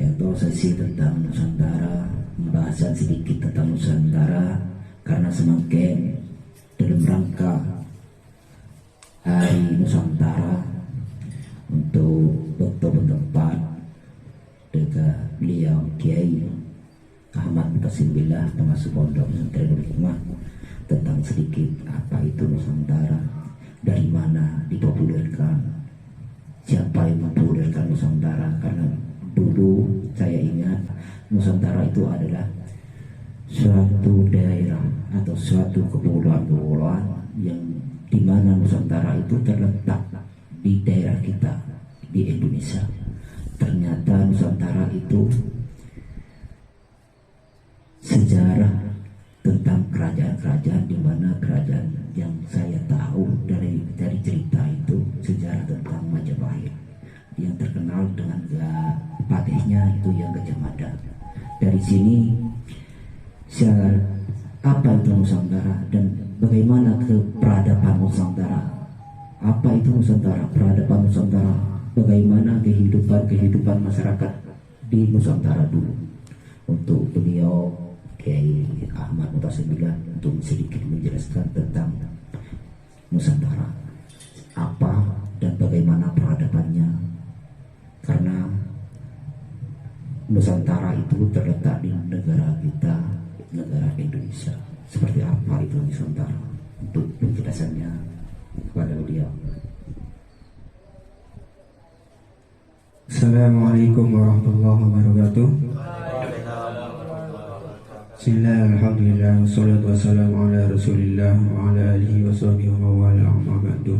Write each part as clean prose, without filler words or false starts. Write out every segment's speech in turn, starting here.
yaitu sesi tentang Nusantara, pembahasan sedikit tentang Nusantara karena semakin dalam rangka Hari Nusantara untuk bertempat dengan beliau Kiai Ahmad Mutasim Billah termasuk Pondok Pesantren Hikmah tentang sedikit apa itu Nusantara, dari mana dipopulerkan, siapa yang mempopulerkan Nusantara. Karena dulu saya ingat Nusantara itu adalah suatu daerah atau suatu kepulauan-kepulauan yang dimana Nusantara itu terletak di daerah kita di Indonesia. Ternyata Nusantara itu sejarah tentang kerajaan-kerajaan, di mana kerajaan yang saya tahu dari cerita itu sejarah tentang Majapahit yang terkenal dengan patihnya itu yang Gajah Mada. Dari sini apa itu Nusantara dan bagaimana peradaban Nusantara, apa itu Nusantara, peradaban Nusantara, bagaimana kehidupan masyarakat di Nusantara dulu. Untuk beliau Kiai Ahmad Mutasim Billah untuk sedikit menjelaskan tentang Nusantara, apa dan bagaimana peradabannya, karena Nusantara itu terletak di negara kita, negara Indonesia. Seperti apa itu Nusantara? Untuk penjelasannya kepada beliau. Assalamualaikum warahmatullahi wabarakatuh. Bismillah, alhamdulillah, wassalatu wassalamu ala rasulillah wa ala alihi wa sahbihi wa wala amma ba'du.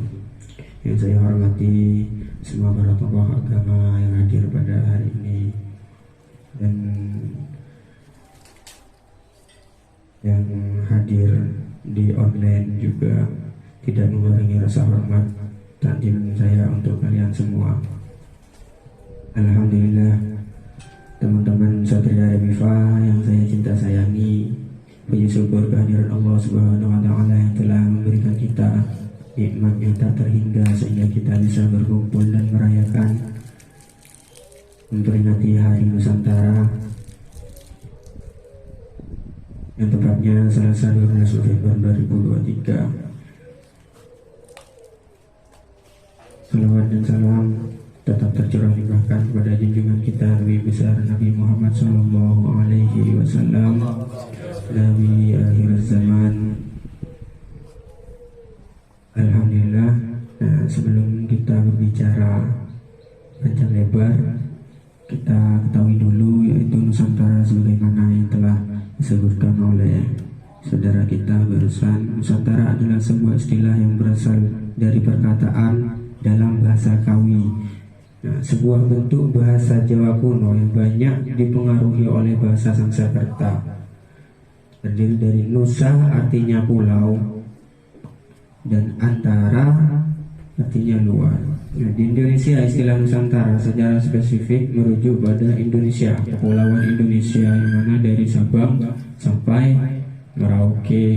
Yang saya hormati semua para tokoh agama yang hadir pada hari ini dan yang hadir di online juga, tidak mengurangi rasa hormat takdim saya untuk kalian semua. Alhamdulillah, teman-teman Satria Remifa yang saya cinta sayangi, puji syukur kehadiran Allah Subhanahu wa Ta'ala yang telah memberikan kita nikmat yang tak terhingga sehingga kita bisa berkumpul dan merayakan memperingati Hari Nusantara yang tepatnya Selasa 12 November 2023. Salawat dan salam tetap tercurah limpahkan kepada junjungan kita Nabi besar Nabi Muhammad Sallallahu Alaihi Wasallam, Nabi akhir zaman. Alhamdulillah. Nah, sebelum kita berbicara panjang lebar, kita ketahui dulu yaitu Nusantara sebagaimana yang telah disebutkan oleh saudara kita barusan. Nusantara adalah sebuah istilah yang berasal dari perkataan dalam bahasa Kawi. Nah, sebuah bentuk bahasa Jawa kuno yang banyak dipengaruhi oleh bahasa Sanskerta. Terdiri dari nusa artinya pulau dan antara artinya luar. Nah, di Indonesia istilah Nusantara secara spesifik merujuk pada Indonesia, kepulauan Indonesia yang mana dari Sabang sampai Merauke.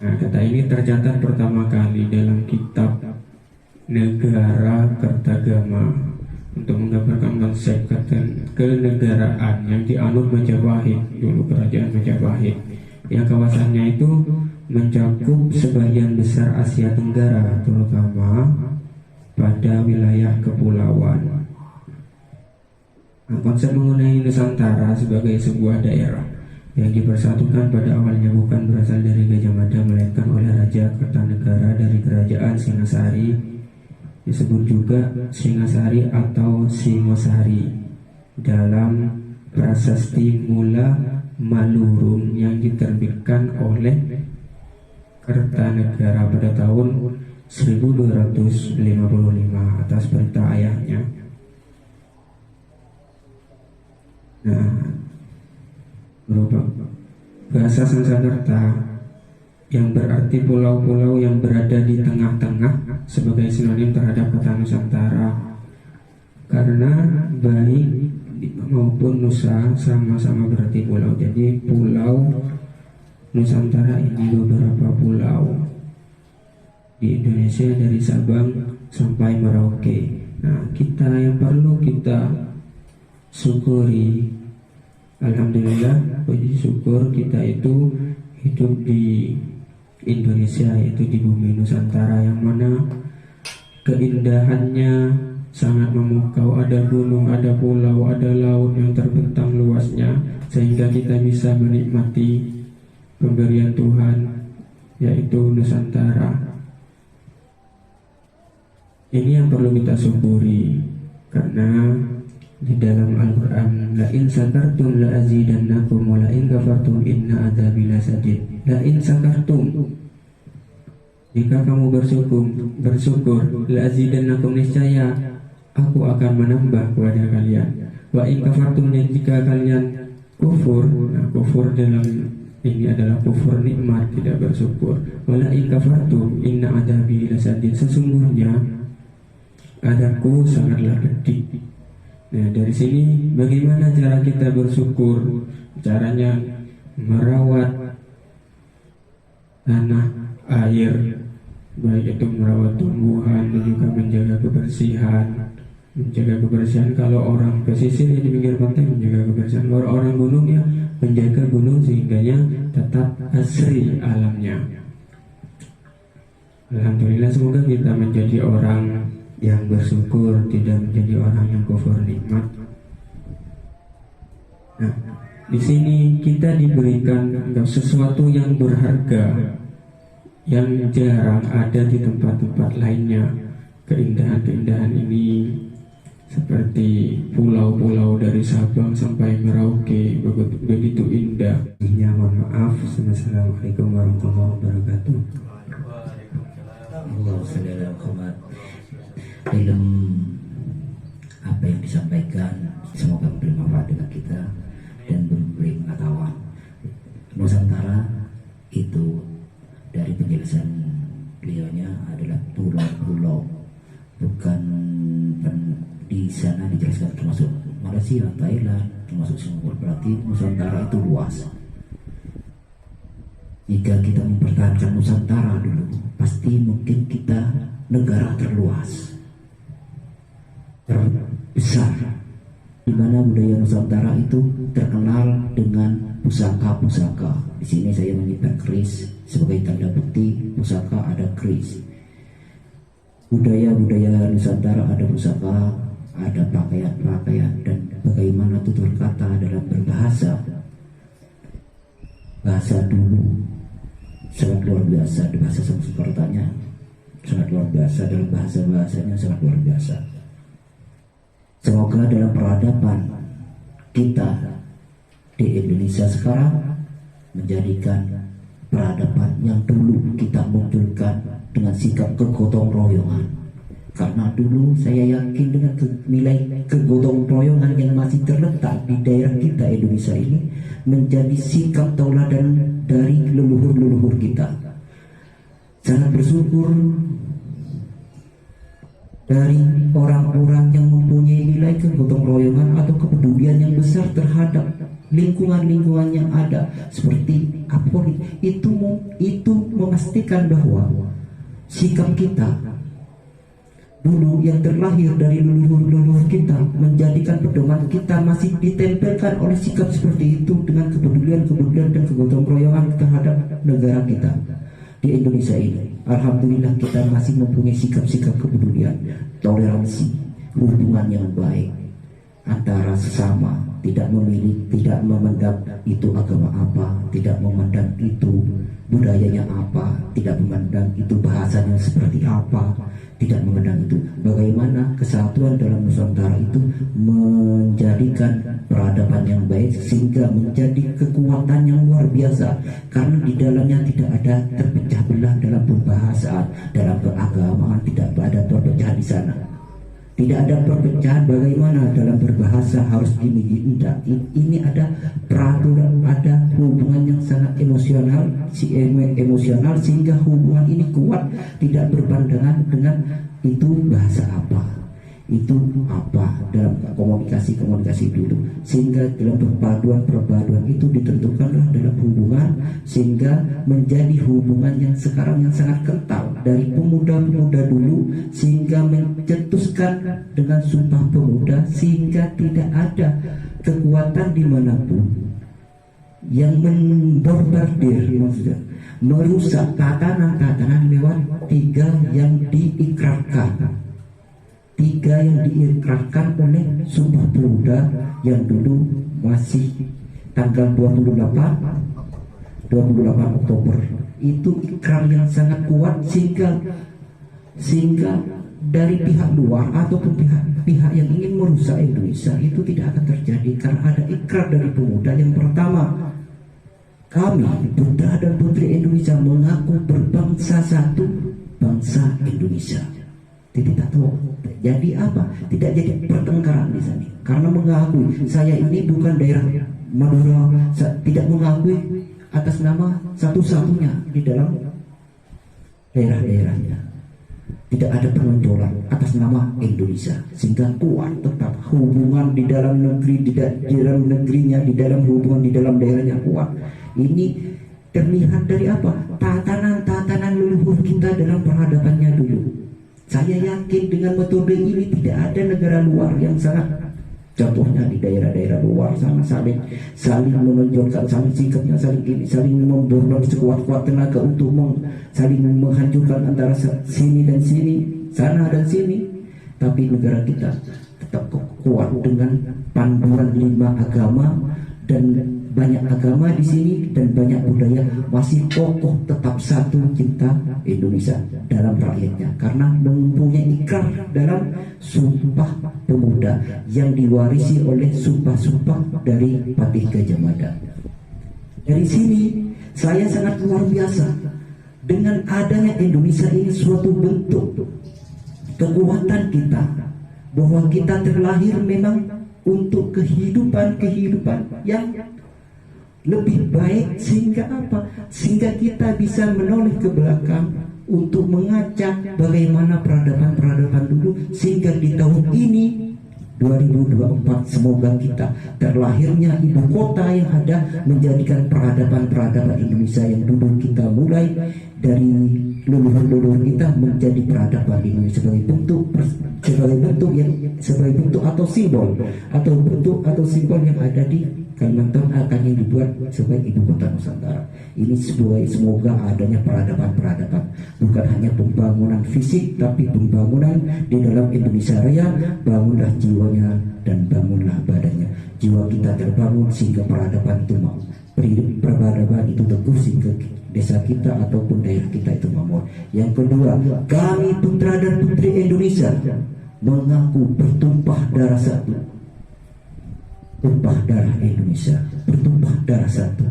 Nah, kata ini tercatat pertama kali dalam kitab Negara Kertagama untuk menggambarkan konsep kenegaraan yang dianut Majapahit, dulu kerajaan Majapahit, yang kawasannya itu mencakup sebagian besar Asia Tenggara, terutama pada wilayah kepulauan. Nah, konsep mengenai Nusantara sebagai sebuah daerah yang dipersatukan pada awalnya bukan berasal dari Gajah Mada, melainkan oleh Raja Kertanegara dari Kerajaan Singasari, disebut juga Singasari atau Singosari dalam Prasasti Mula Malurum yang diterbitkan oleh Kertanegara pada tahun 1255 atas perintah ayahnya. Nah, merupakan bahasa Sanskerta yang berarti pulau-pulau yang berada di tengah-tengah sebagai sinonim terhadap kata Nusantara, karena baik maupun Nusa sama-sama berarti pulau. Jadi pulau Nusantara ini beberapa pulau di Indonesia dari Sabang sampai Merauke. Nah, yang perlu kita syukuri. Alhamdulillah, puji syukur kita itu hidup di Indonesia, yaitu di bumi Nusantara yang mana keindahannya sangat memukau. Ada gunung, ada pulau, ada laut yang terbentang luasnya, sehingga kita bisa menikmati pemberian Tuhan, yaitu Nusantara. Ini yang perlu kita syukuri, karena di dalam Al-Quran, la in sakartum la azidannakum wa la in kafartum inna adzabi lasadid. La in sakartum, jika kamu bersyukur, la azidannakum, niscaya aku akan menambah kepada kalian. Wa in kafartum, dan jika kalian kufur, nah kufur dalam ini adalah kufur nikmat, tidak bersyukur. Wa la in kafartum inna adzabi lasadid, sesungguhnya adabku sangatlah pedih. Nah, dari sini bagaimana cara kita bersyukur? Caranya merawat tanah, air, baik itu merawat tumbuhan dan juga menjaga kebersihan. Kalau orang pesisir di pinggir pantai menjaga kebersihan, kalau orang gunung ya menjaga gunung sehingganya tetap asri alamnya. Alhamdulillah, semoga kita menjadi orang yang bersyukur, tidak menjadi orang yang kufur nikmat. Nah, di sini kita diberikan sesuatu yang berharga, yang jarang ada di tempat-tempat lainnya. Keindahan-keindahan ini seperti pulau-pulau dari Sabang sampai Merauke, begitu indah. Mohon maaf. Assalamualaikum warahmatullahi wabarakatuh. Dalam apa yang disampaikan, semoga memberi manfaat dengan kita dan memberi pengetahuan. Nusantara itu dari penjelasan beliaunya adalah pulau-pulau, bukan di sana dijelaskan termasuk Malaysia, Thailand, termasuk Singapura. Berarti Nusantara itu luas. Jika kita mempertahankan Nusantara dulu, pasti mungkin kita negara terluas, terbesar, di mana budaya Nusantara itu terkenal dengan pusaka-pusaka. Di sini saya menyimpan keris sebagai tanda bukti pusaka, ada keris. Budaya Nusantara ada pusaka, ada pakaian-pakaian, dan bagaimana itu berkata dalam berbahasa. Bahasa dulu sangat luar biasa, di bahasa Sanskertanya sangat luar biasa, dalam bahasanya sangat luar biasa. Semoga dalam peradaban kita di Indonesia sekarang menjadikan peradaban yang dulu kita munculkan dengan sikap kegotong royongan. Karena dulu saya yakin dengan nilai kegotong royongan yang masih terletak di daerah kita Indonesia ini menjadi sikap tauladan dari leluhur-leluhur kita. Sangat bersyukur dari orang-orang yang mempunyai nilai kegotong royongan atau kepedulian yang besar terhadap lingkungan-lingkungan yang ada, seperti Apoli. Itu memastikan bahwa sikap kita dulu yang terlahir dari leluhur-leluhur kita menjadikan pedoman kita masih ditempelkan oleh sikap seperti itu dengan kepedulian dan kegotong royongan terhadap negara kita di Indonesia ini. Alhamdulillah kita masih mempunyai sikap-sikap kepedulian, toleransi, hubungan yang baik antara sesama, tidak memilih, tidak memandang itu agama apa, tidak memandang itu budayanya apa, tidak memandang itu bahasanya seperti apa, tidak memandang itu. Bagaimana kesatuan dalam Nusantara itu menjadikan peradaban yang baik sehingga menjadi kekuatan yang luar biasa, karena di dalamnya tidak ada terpecah belah dalam berbahasa, dalam beragama, tidak ada perpecahan di sana. Tidak ada perpecahan bagaimana dalam berbahasa harus gini. Ini ada peraturan, ada hubungan yang sangat emosional sehingga hubungan ini kuat, tidak berpandangan dengan itu bahasa apa, itu apa dalam komunikasi dulu, sehingga dalam perpaduan itu ditentukanlah dalam hubungan, sehingga menjadi hubungan yang sekarang yang sangat kental dari pemuda-pemuda dulu, sehingga mencetuskan dengan Sumpah Pemuda, sehingga tidak ada kekuatan dimanapun yang membombardir, maksudnya merusak tatanan-tatanan lewat tiga yang diikrarkan oleh Sumpah Pemuda yang dulu masih tanggal 28 Oktober. Itu ikrar yang sangat kuat, sehingga dari pihak luar ataupun pihak yang ingin merusak Indonesia itu tidak akan terjadi, karena ada ikrar dari pemuda. Yang pertama, kami putra dan putri Indonesia mengaku berbangsa satu, bangsa Indonesia. Tidak tahu jadi apa, tidak jadi pertengkaran di sana, karena mengakui saya ini bukan daerah Madura, tidak mengakui atas nama satu-satunya di dalam daerah-daerahnya. Tidak ada penonjolan atas nama Indonesia, sehingga kuat tetap hubungan di dalam negeri, di dalam negerinya, di dalam hubungan di dalam daerahnya kuat. Ini terlihat dari apa? Tatanan leluhur kita dalam peradabannya dulu. Saya yakin dengan metode ini tidak ada negara luar yang sangat, contohnya di daerah-daerah luar sana saling menonjolkan, saling sikapnya, saling memborong sekuat-kuat tenaga untuk saling menghancurkan antara sini dan sini, sana dan sini. Tapi negara kita tetap kuat dengan panduan 5 agama, dan banyak agama di sini dan banyak budaya, masih kokoh tetap satu, cinta Indonesia dalam rakyatnya, karena mempunyai ikrar dalam Sumpah Pemuda yang diwarisi oleh sumpah-sumpah dari Patih Gajah Mada. Dari sini saya sangat luar biasa dengan adanya Indonesia ini, suatu bentuk kekuatan kita bahwa kita terlahir memang untuk kehidupan yang lebih baik, sehingga apa? Sehingga kita bisa menoleh ke belakang untuk mengacak bagaimana peradaban dulu, sehingga di tahun ini 2024 semoga kita terlahirnya ibu kota yang ada menjadikan peradaban Indonesia yang dulu kita mulai dari leluhur kita menjadi peradaban Indonesia sebagai bentuk atau simbol yang ada di Kalimantan akan yang dibuat sebagai ibu kota Nusantara. Ini semoga adanya peradaban, bukan hanya pembangunan fisik, tapi pembangunan di dalam Indonesia Raya. Bangunlah jiwanya dan bangunlah badannya. Jiwa kita terbangun sehingga peradaban itu teguh, sehingga desa kita ataupun daerah kita itu makmur. Yang kedua, kami putra dan putri Indonesia mengaku bertumpah darah satu. Bertumpah darah Indonesia, bertumpah darah satu,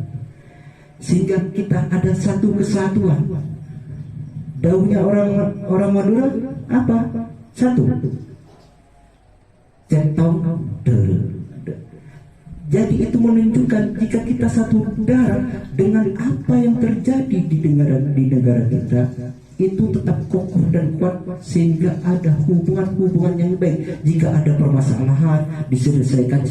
sehingga kita ada satu kesatuan. Daunnya orang Madura apa? Satu. Centong dere. Jadi itu menunjukkan jika kita satu darah, dengan apa yang terjadi di negara kita itu tetap kokoh dan kuat, sehingga ada hubungan yang baik. Jika ada permasalahan diselesaikan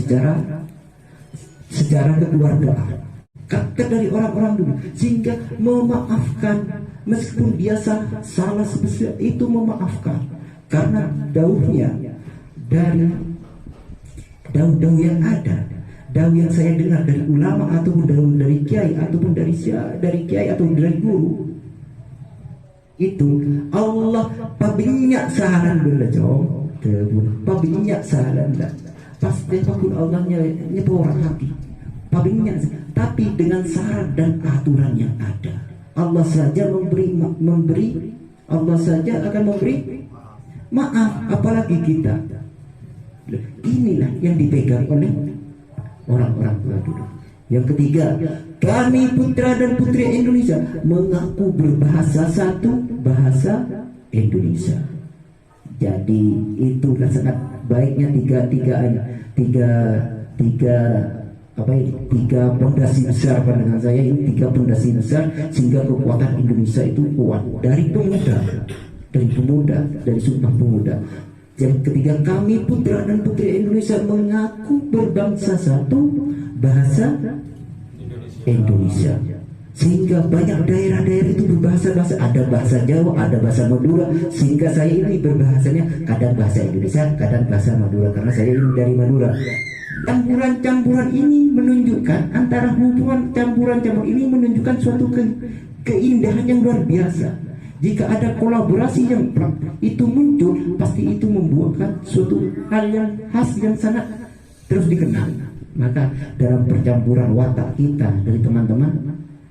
secara kekeluargaan, kata dari orang-orang dulu, sehingga memaafkan meskipun dia salah sebesar itu, memaafkan karena dauhnya dari daun yang ada, daun yang saya dengar dari ulama ataupun daun dari kiai ataupun dari kiai atau dari guru, itu Allah pabinya saharan benda jauh pabinya saharan dah pasti apapun Allah nyepo orang hati pabinya, tapi dengan syarat dan aturan yang ada. Allah saja memberi Allah saja akan memberi maaf, apalagi kita. Inilah yang dipegang oleh orang-orang tua dulu. Yang ketiga, kami putra dan putri Indonesia mengaku berbahasa satu, bahasa Indonesia. Jadi itulah sangat baiknya tiga pondasi besar. Pandangan saya ini 3 pondasi besar, sehingga kekuatan Indonesia itu kuat dari pemuda, dari Sumpah Pemuda. Yang ketiga, kami putra dan putri Indonesia mengaku berbangsa satu, bahasa Indonesia. Sehingga banyak daerah-daerah itu berbahasa-bahasa, ada bahasa Jawa, ada bahasa Madura. Sehingga saya ini berbahasanya kadang bahasa Indonesia, kadang bahasa Madura, karena saya ini dari Madura. Campuran-campuran ini menunjukkan, antara hubungan campuran-campuran ini menunjukkan suatu keindahan yang luar biasa. Jika ada kolaborasi yang itu muncul, pasti itu membuahkan suatu hal yang khas yang sangat terus dikenal. Maka dalam percampuran watak kita dari teman-teman,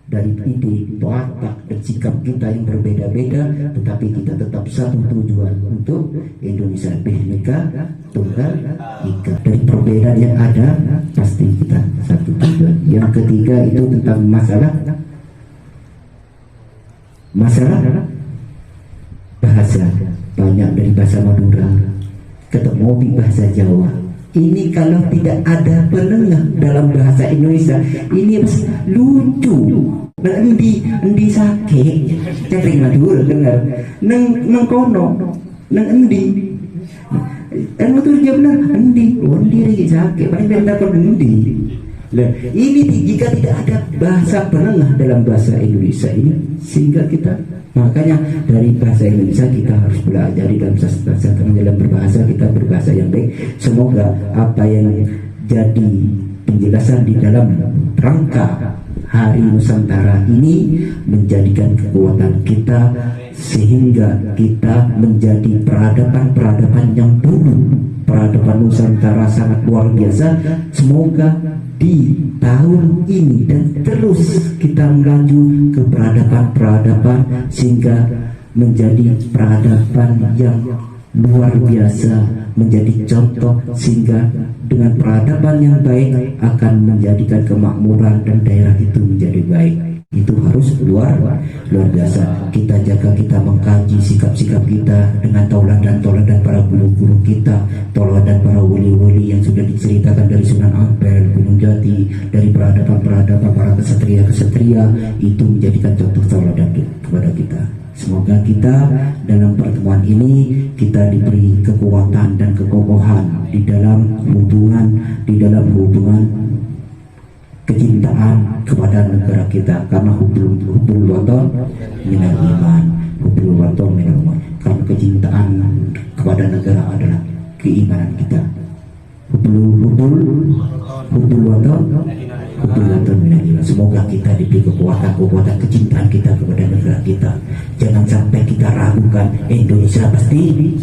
dari ide, watak, dan sikap kita yang berbeda-beda, tetapi kita tetap satu tujuan untuk Indonesia Bhinneka Tunggal Ika. Dari perbedaan yang ada, pasti kita satu tujuan. Yang ketiga itu tentang masalah bahasa. Banyak dari bahasa Madura ketemu di bahasa Jawa. Ini kalau tidak ada penengah dalam bahasa Indonesia, ini lucu. Endi sakit, cering Madura dengar. Neng kono, neng endi. Madura dia benar, endi lagi sakit. Paling benda kon endi. Nah, ini jika tidak ada bahasa penengah dalam bahasa Indonesia ini, sehingga kita, makanya dari bahasa Indonesia kita harus belajar di dalam bahasa, dalam berbahasa kita berbahasa yang baik. Semoga apa yang jadi penjelasan di dalam rangka Hari Nusantara ini menjadikan kekuatan kita, sehingga kita menjadi peradaban yang dulu. Peradaban Nusantara sangat luar biasa. Semoga di tahun ini dan terus kita melaju ke peradaban sehingga menjadi peradaban yang luar biasa, menjadi contoh, sehingga dengan peradaban yang baik akan menjadikan kemakmuran dan daerah itu menjadi baik. Itu harus luar biasa. Kita jaga, kita mengkaji sikap-sikap kita dengan tauladan para guru-guru kita, tauladan para wali-wali yang sudah diceritakan dari Sunan Ampel, Gunung Jati, dari peradaban para kesatria, itu menjadikan contoh tauladan kepada kita. Semoga kita dalam pertemuan ini kita diberi kekuatan dan kekokohan di dalam hubungan kecintaan kepada negara kita, karena hubul waton minal iman, hubul waton minal iman. Karena kecintaan kepada negara adalah keimanan kita. Hubul waton minal iman. Semoga kita diberi kekuatan kecintaan kita kepada negara kita. Jangan sampai kita ragukan Indonesia pasti.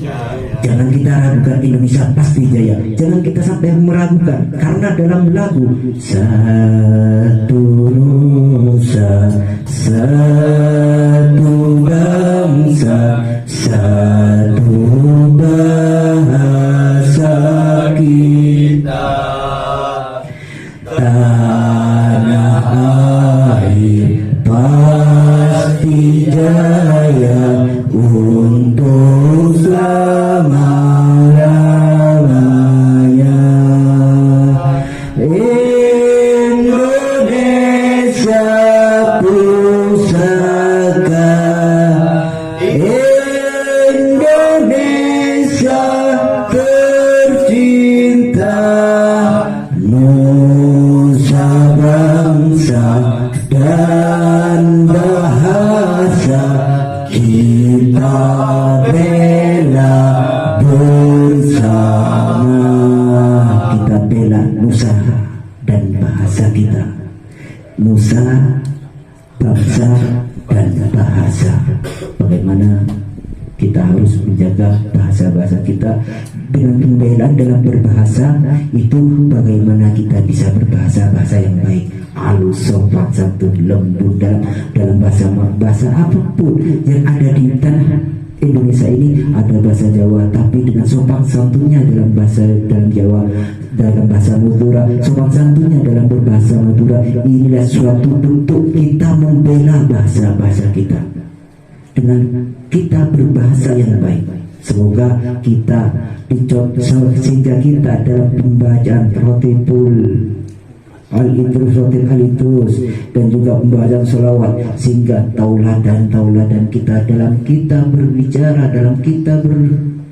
Jangan kita ragukan Indonesia pasti jaya. Jangan kita sampai meragukan, karena dalam lagu satu nusa, satu bangsa, satu bahasa kita, tanah air pasti jaya untuk selama-lamanya. Indonesia pusaka, Indonesia tercinta, nusa bangsa dan bahasa kita bela bersama. Kita bela nusa dan bahasa kita, nusa, bangsa, dan bahasa. Bagaimana kita harus menjaga bahasa-bahasa kita dengan pembelaan dalam berbahasa itu. Bagaimana kita bisa berbahasa-bahasa yang baik, halus, sopan, santun, lembut dalam bahasa apapun yang ada di tanah Indonesia ini. Ada bahasa Jawa, tapi dengan sopan santunnya dalam Jawa, dalam bahasa Madura, sopan santunnya dalam berbahasa Madura. Inilah suatu bentuk kita membela bahasa kita dengan kita berbahasa yang baik. Semoga kita dicontoh, sehingga kita dalam pembacaan Rotibul Al-Idrus dan juga pembacaan sholawat, sehingga tauladan kita dalam kita berbicara, dalam kita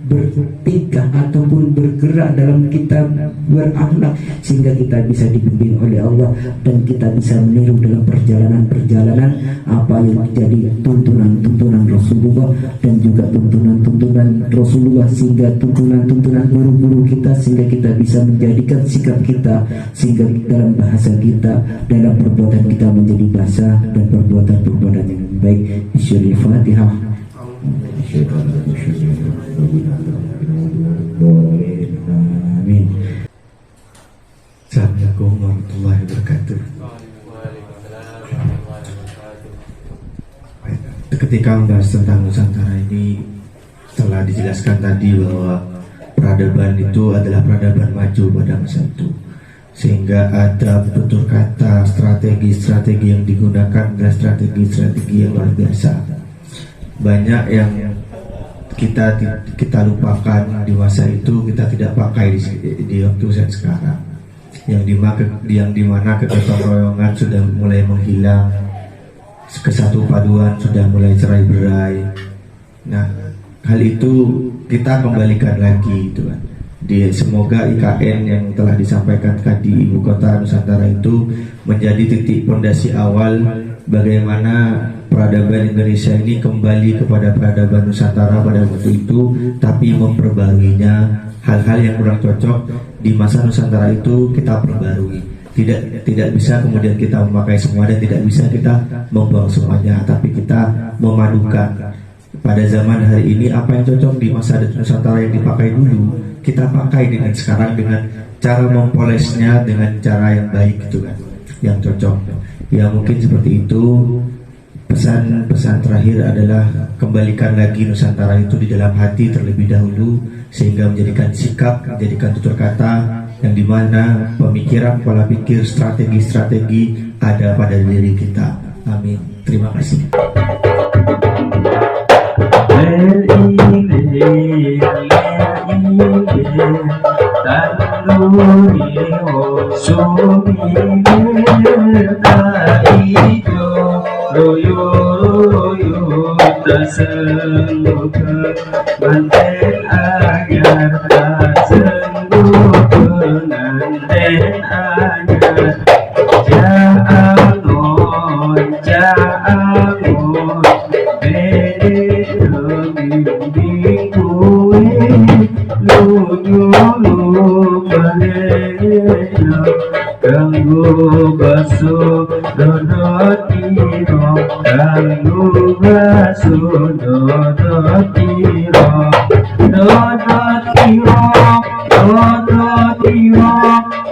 bertingkah ataupun bergerak dalam kita berakhlak, sehingga kita bisa dibimbing oleh Allah dan kita bisa meniru dalam perjalanan-perjalanan apa yang menjadi tuntunan-tuntunan Rasulullah dan juga tuntunan-tuntunan Rasulullah, sehingga tuntunan-tuntunan guru-guru kita, sehingga kita bisa menjadikan sikap kita, sehingga dalam bahasa kita, dalam perbuatan kita menjadi bahasa dan perbuatan-perbuatan yang baik. Bismillahirrahmanirrahim. Amin. Assalamualaikum warahmatullahi wabarakatuh. Ketika membahas tentang Nusantara ini, telah dijelaskan tadi bahwa peradaban itu adalah peradaban maju pada masa itu, sehingga ada tutur kata, strategi-strategi yang digunakan adalah strategi-strategi yang luar biasa. Banyak yang kita lupakan di masa itu, kita tidak pakai di waktu saat sekarang, yang dimana kegotong royongan sudah mulai menghilang, kesatu paduan sudah mulai cerai berai. Nah, hal itu kita kembalikan lagi, itu kan. Semoga IKN yang telah disampaikan tadi Ibu Kota Nusantara itu menjadi titik pondasi awal bagaimana peradaban Indonesia ini kembali kepada peradaban Nusantara pada waktu itu, tapi memperbaruinya. Hal-hal yang kurang cocok di masa Nusantara itu kita perbarui. Tidak bisa kemudian kita memakai semua dan tidak bisa kita membuang semuanya, tapi kita memadukan. Pada zaman hari ini apa yang cocok di masa Nusantara yang dipakai dulu, kita pakai dengan sekarang dengan cara mempolesnya dengan cara yang baik, gitu kan, yang cocok. Ya mungkin seperti itu. Pesan-pesan terakhir adalah kembalikan lagi Nusantara itu di dalam hati terlebih dahulu, sehingga menjadikan sikap, menjadikan tutur kata yang dimana pemikiran, pola pikir, strategi-strategi ada pada diri kita. Amin. Terima kasih. Manten agar tak sengguh penganten agar Ja'angon Bede bimbing kue Lu malena Kanggo baso dodot iro Kanggo baso dodot iro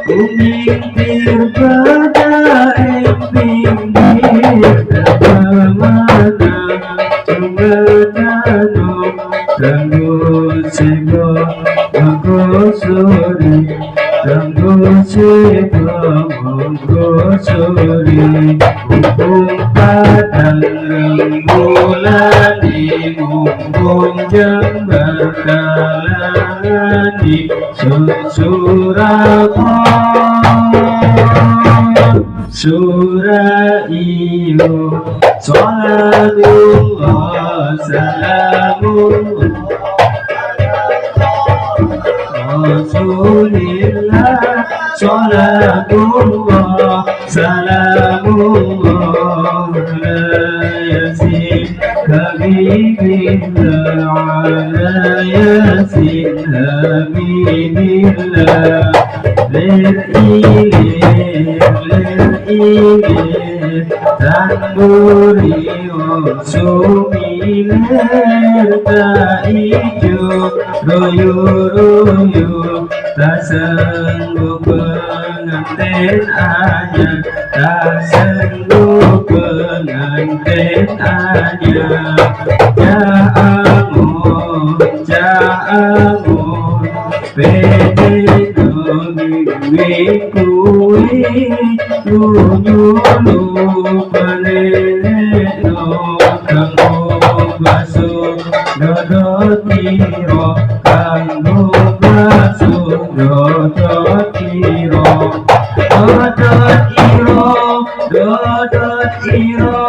Kumingkir pada pinggir Kemana Sumatano Kanggo sego Kanggo sore Kanggo sego Kanggo sore Mumpung padang remulani Mumpung jember kalani Suraiyo Salatullah Salamullah Rasulillah Salatullah Salamullah Yasin Habibillah Ala Yasin Habibillah Lir-ilir Tanburi Sumilir Tak ijo Royo-royo Tak sanggup pengantin anyar Tak sanggup pengantin anyar Ja'angon Pede bimbing kue Lu paleno Kanggo baso dodot iro Kanggo baso dodot iro Dodot iro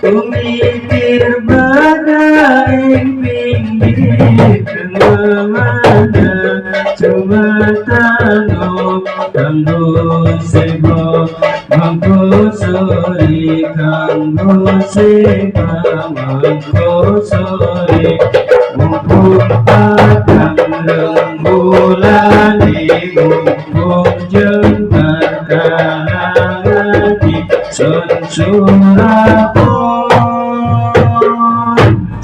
Kumikir badai pinggir kanggo sego mangko sore kanggo sego mangko sore mumpung padang rembulan mumpung jembar kalangan di sun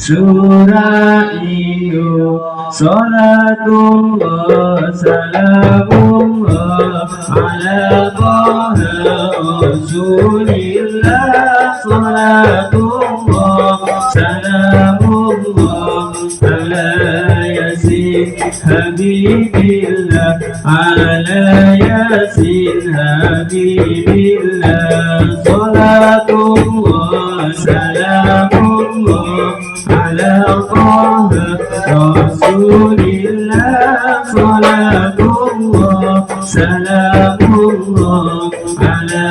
surah iyo salatullah salamullah ala taha rasulillah salatullah salamullah ala yasin habibillah ala yasin habibillah salatullah salamullah ala taha rasulillah salatullah salamullah ala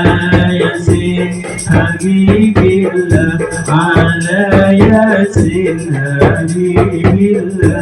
yasin habibillah ala yasin habibillah.